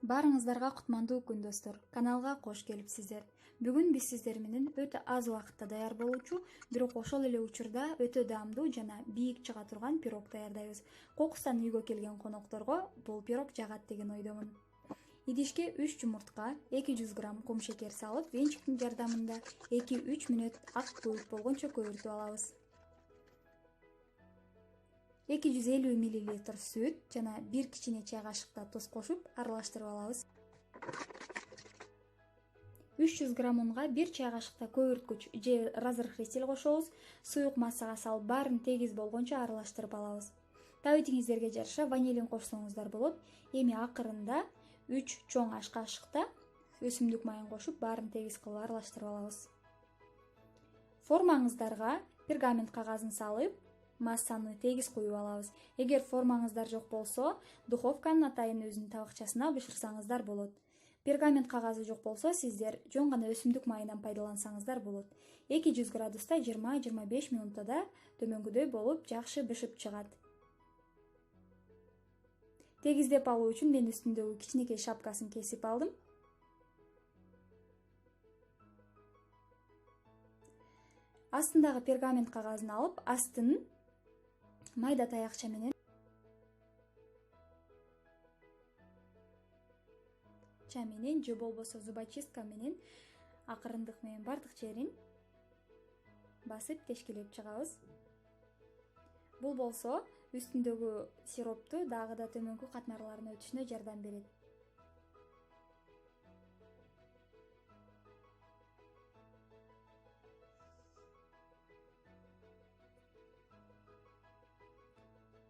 Баарыңыздарга кутмандуу күн достор. Каналга кош келипсиздер. Бүгүн биз сиздер менен өтө аз убакытта даяр болуучу, бирок ошол эле учурда өтө даамдуу жана бийик чыга турган пирог даярдайбыз. Кокустан үйгө келген конокторго бул пирог жагат деген ойдомун. Идишке 3 жумуртка, 200 грамм кум шекер салып, венчиктин жардамында 2-3 мүнөт ак көйүк болгончо көйүртүп алабыз. 250 мл сүт жана 1 кичине чай кашыкта туз кошуп аралаштырып алабыз. 300 грамм унга 1 чай кашыкта көйүрткүч же разрыхлитель кошобуз. Суюк массага салып баарын тегиз болгончо аралаштырып алабыз. Табитиңиздерге жараша ванилин кошсоңуздар болот. Эми акырында 3 чоң аш кашыкта өсүмдүк майын кошуп баарын тегиз кылып аралаштырып алабыз. Формаңыздарга пергамент кагазын салып, массаны тегиз куюп алабыз. Эгер формаңыздар жок болсо, духовканын атайын өзүнүн табакчасына бышырсаңыздар болот. Пергамент кагазы жок болсо, сиздер жөн гана өсүмдүк майынан пайдалансаңыздар болот. 200 градуста 20-25 минутада төмөнгүдөй болуп жакшы бышып чыгат. Тегиздеп алуу үчүн мен үстүндөгү кичинекей шапкасын кесип алдым. Астындагы пергамент кагазын алып, астын майда таякча менен же болбосо зубочистка менен акырындык менен бардык жерин басып тешкелеп чыгабыз. Бул болсо үстүндөгү сиропту дагы да төмөнкү катмарларына өтүшүнө жардам берет.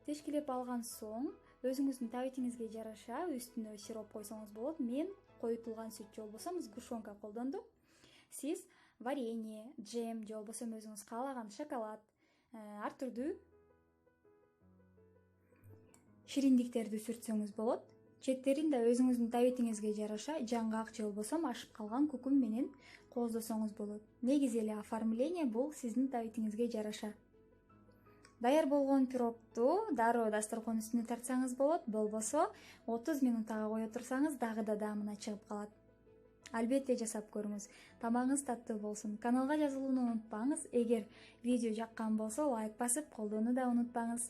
Тешкелеп алган соң өзүңүздүн табитиңизге жараша үстүнө сироп койсоңуз болот. Мен коютулган сүт же болбосо сгущенка колдондум. Сиз варенье, джем же болбосо өзүңүз каалаган шоколад, ар түрдүү шириндиктерди сүртсөңүз болот. Четтерин да өзүңүздүн табитиңизге жараша жаңгак же болбосо ашып калган кукум менен кооздосоңуз болот. Негизи эле оформление бул сиздин табитиңизге жараша. Даяр болгон пирогду дароо дасторкон үстүнө тартсаңыз болот, болбосо 30 минутага кое турсаңыз дагы да даамына чыгып калат. Албетте жасап көрүңүз. Тамагыңыз таттуу болсун. Каналга жазылууну унутпаңыз. Эгер видео жаккан болсо лайк басып, колдоону да унутпаңыз.